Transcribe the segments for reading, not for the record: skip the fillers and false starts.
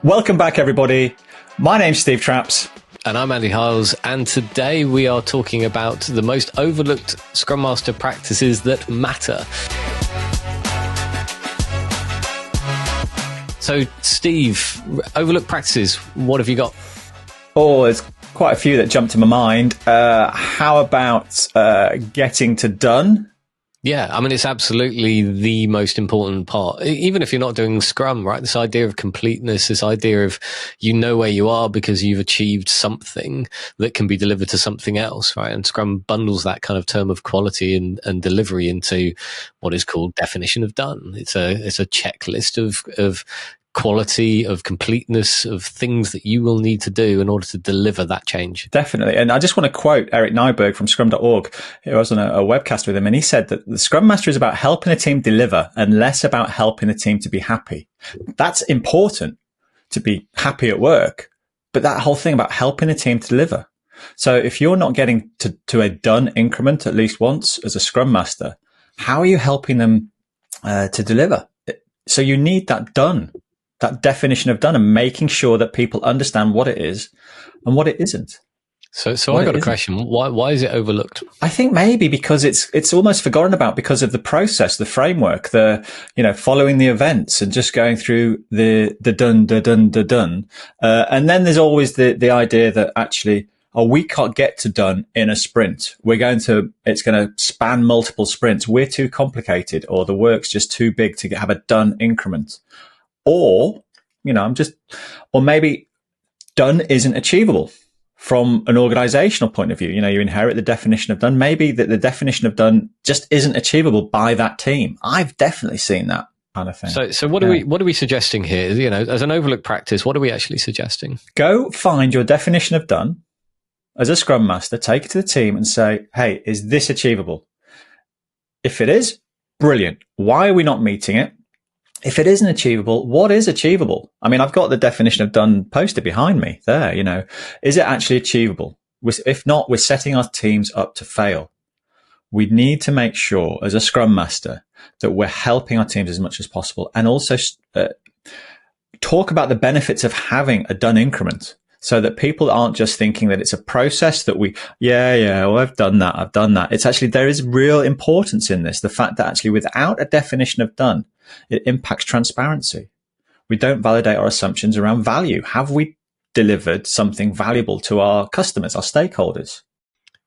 Welcome back, everybody. My name's Steve Trapps. And I'm Andy Hiles, and today we are talking about the most overlooked Scrum Master practices that matter. So, Steve, overlooked practices, what have you got? Oh, there's quite a few that jumped to my mind. How about getting to done? Yeah, I mean, it's absolutely the most important part. Even if you're not doing Scrum, right? This idea of completeness, this idea of you know where you are because you've achieved something that can be delivered to something else, right? And Scrum bundles that kind of term of quality and delivery into what is called definition of done. It's a checklist of quality, of completeness, of things that you will need to do in order to deliver that change. Definitely. And I just want to quote Eric Nyberg from scrum.org. I was on a webcast with him, and he said that the Scrum Master is about helping a team deliver and less about helping a team to be happy. That's important, to be happy at work, but that whole thing about helping a team to deliver. So if you're not getting to a done increment at least once as a Scrum Master, how are you helping them to deliver? So you need that done. That definition of done, and making sure that people understand what it is and what it isn't. So I got a question. Why is it overlooked? I think maybe because it's almost forgotten about because of the process, the framework, following the events and just going through the done. And then there's always the idea that actually, we can't get to done in a sprint. It's going to span multiple sprints. We're too complicated, or the work's just too big to have a done increment. Or, maybe done isn't achievable from an organizational point of view. You inherit the definition of done. Maybe the definition of done just isn't achievable by that team. I've definitely seen that kind of thing. So what are we suggesting here? As an overlook practice, what are we actually suggesting? Go find your definition of done as a Scrum Master, take it to the team and say, hey, is this achievable? If it is, brilliant. Why are we not meeting it? If it isn't achievable, what is achievable? I mean, I've got the definition of done posted behind me there, Is it actually achievable? If not, we're setting our teams up to fail. We need to make sure as a Scrum Master that we're helping our teams as much as possible, and also talk about the benefits of having a done increment, so that people aren't just thinking that it's a process that I've done that. It's actually, there is real importance in this. The fact that actually without a definition of done, it impacts transparency. We don't validate our assumptions around value. Have we delivered something valuable to our customers, our stakeholders?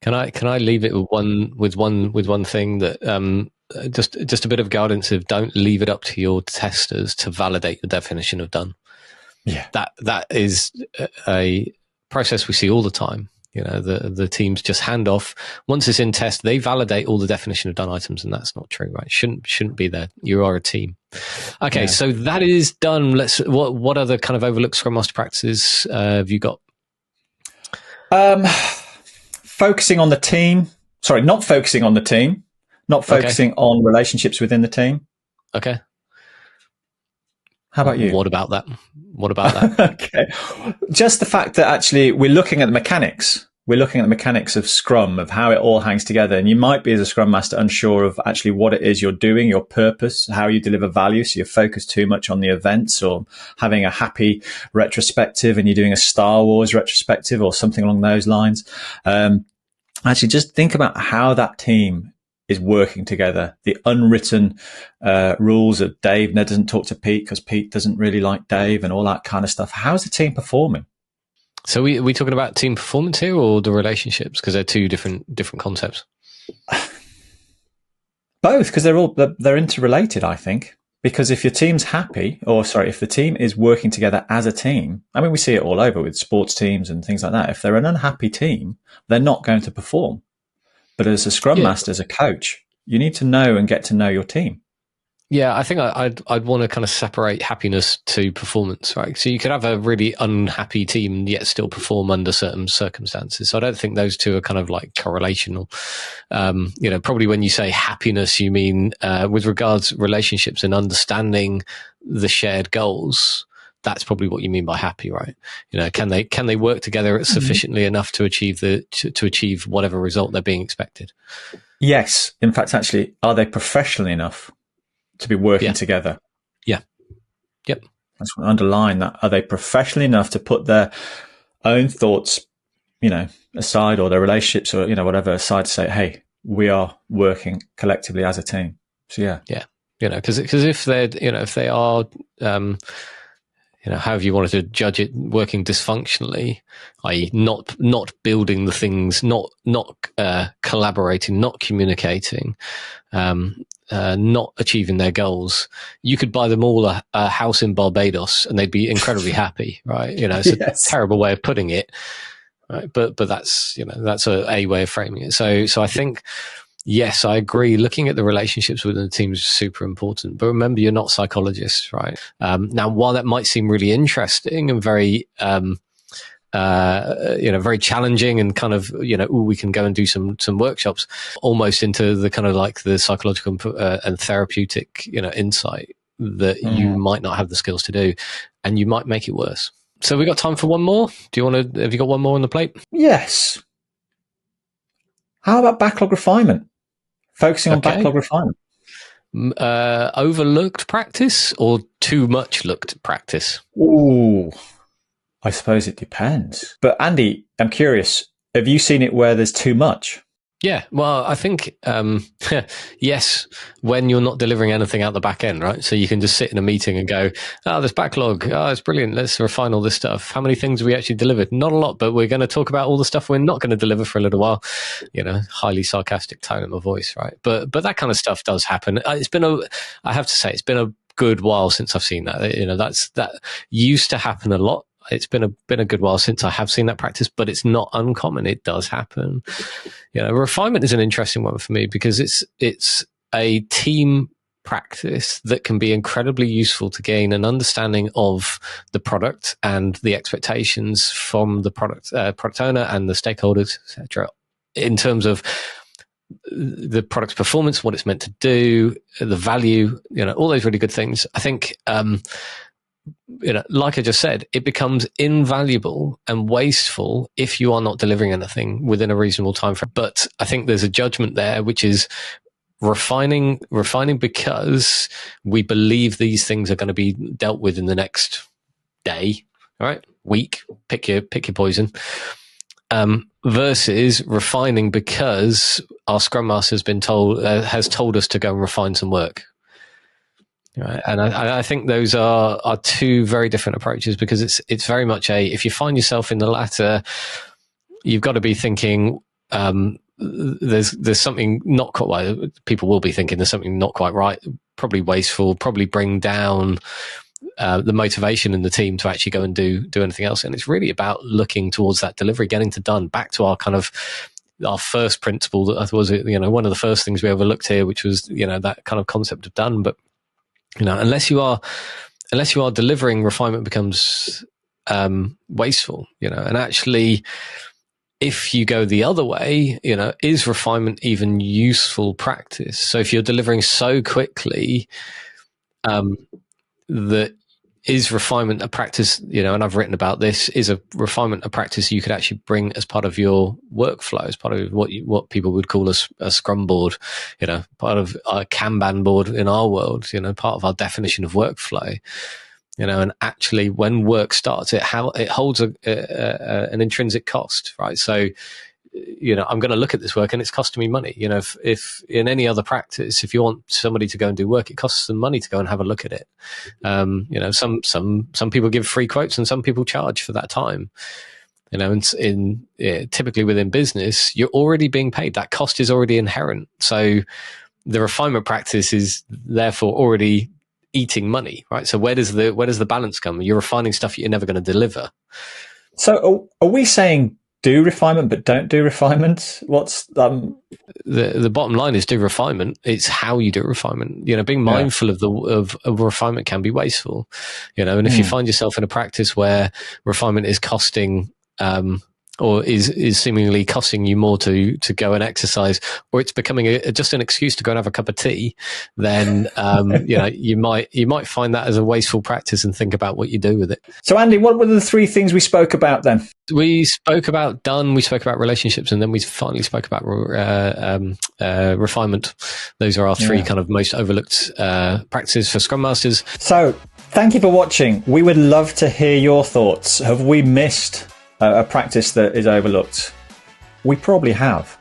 Can I leave it with one thing that, just a bit of guidance of don't leave it up to your testers to validate the definition of done. Yeah, that is a process we see all the time. The teams just hand off. Once it's in test, they validate all the definition of done items, and that's not true, right? Shouldn't be there. You are a team. Okay, yeah. So that is done. What other kind of overlooked Scrum Master practices have you got? Focusing on the team. Sorry, not focusing on the team. Not focusing on relationships within the team. Okay. How about you? What about that? Okay. Just the fact that actually we're looking at the mechanics. We're looking at the mechanics of Scrum, of how it all hangs together. And you might be, as a Scrum Master, unsure of actually what it is you're doing, your purpose, how you deliver value. So you're focused too much on the events, or having a happy retrospective and you're doing a Star Wars retrospective or something along those lines. Actually, just think about how that team is working together. The unwritten rules of Dave doesn't talk to Pete because Pete doesn't really like Dave, and all that kind of stuff. How's the team performing? So we talking about team performance here, or the relationships? Because they're two different concepts. Both, because they're interrelated, I think. Because if your team's happy, if the team is working together as a team, I mean, we see it all over with sports teams and things like that. If they're an unhappy team, they're not going to perform. But as a Scrum Master, as a coach, you need to know and get to know your team. Yeah, I think I'd want to kind of separate happiness to performance, right? So you could have a really unhappy team and yet still perform under certain circumstances. So I don't think those two are kind of like correlational. Probably when you say happiness, you mean with regards relationships and understanding the shared goals. That's probably what you mean by happy, right? Can they work together sufficiently enough to achieve to achieve whatever result they're being expected? Yes. In fact, actually, are they professional enough to be working together? Yeah. Yep. I just want to underline that. Are they professional enough to put their own thoughts, aside, or their relationships, or, whatever aside, to say, hey, we are working collectively as a team. So, yeah. Yeah. Because if they are, however you wanted to judge it, working dysfunctionally, i.e. not building the things, not collaborating, not communicating, not achieving their goals, you could buy them all a house in Barbados and they'd be incredibly happy, right? It's a terrible way of putting it, right? But that's a way of framing it. So I think, yes, I agree. Looking at the relationships within the team is super important. But remember, you're not psychologists, right? Now, while that might seem really interesting and very, very challenging, and kind of, we can go and do some workshops, almost into the kind of like the psychological and therapeutic, insight that you might not have the skills to do, and you might make it worse. So we got time for one more. Have you got one more on the plate? Yes. How about backlog refinement? Focusing on backlog refinement. Overlooked practice or too much looked practice? Ooh, I suppose it depends. But Andy, I'm curious, have you seen it where there's too much? Yeah, well, I think, yes, when you're not delivering anything out the back end, right? So you can just sit in a meeting and go, there's backlog. It's brilliant. Let's refine all this stuff. How many things have we actually delivered? Not a lot, but we're going to talk about all the stuff we're not going to deliver for a little while. Highly sarcastic tone in my voice, right? But that kind of stuff does happen. I have to say, it's been a good while since I've seen that. That used to happen a lot. It's been a good while since I have seen that practice, but it's not uncommon. It does happen. Refinement is an interesting one for me because it's a team practice that can be incredibly useful to gain an understanding of the product and the expectations from the product owner and the stakeholders, etc. in terms of the product's performance, what it's meant to do, the value, all those really good things. I think, like I just said, it becomes invaluable and wasteful if you are not delivering anything within a reasonable time frame. But I think there's a judgment there, which is refining because we believe these things are going to be dealt with in the next day, right? Week, pick your poison. Versus refining because our Scrum Master has told us to go and refine some work. Right. And I think those are two very different approaches, because it's very much if you find yourself in the latter, you've got to be thinking, there's something not quite right. People will be thinking there's something not quite right, probably wasteful, probably bring down the motivation in the team to actually go and do anything else. And it's really about looking towards that delivery, getting to done, back to our kind of our first principle that I thought was, one of the first things we overlooked here, which was, that kind of concept of done. But unless you are delivering, refinement becomes wasteful. And actually, if you go the other way, is refinement even useful practice? So if you're delivering so quickly, that is refinement a practice? And I've written about this. Is a refinement a practice you could actually bring as part of your workflow, as part of what people would call a Scrum board, part of a Kanban board in our world, part of our definition of workflow, and actually when work starts, it holds an intrinsic cost, right? So, I'm going to look at this work and it's costing me money. If in any other practice, if you want somebody to go and do work, it costs them money to go and have a look at it. Some people give free quotes and some people charge for that time. Typically within business, you're already being paid. That cost is already inherent. So the refinement practice is therefore already eating money, right? So where does the balance come? You're refining stuff you're never going to deliver. So are we saying do refinement but don't do refinement? What's the bottom line is do refinement. It's how you do refinement. Being mindful of refinement can be wasteful. And if you find yourself in a practice where refinement is costing or is seemingly costing you more to go and exercise, or it's becoming just an excuse to go and have a cup of tea, then you might find that as a wasteful practice and think about what you do with it. So Andy, what were the three things we spoke about then? We spoke about done, we spoke about relationships, and then we finally spoke about refinement. Those are our three kind of most overlooked practices for Scrum Masters. So thank you for watching. We would love to hear your thoughts. Have we missed a practice that is overlooked? We probably have.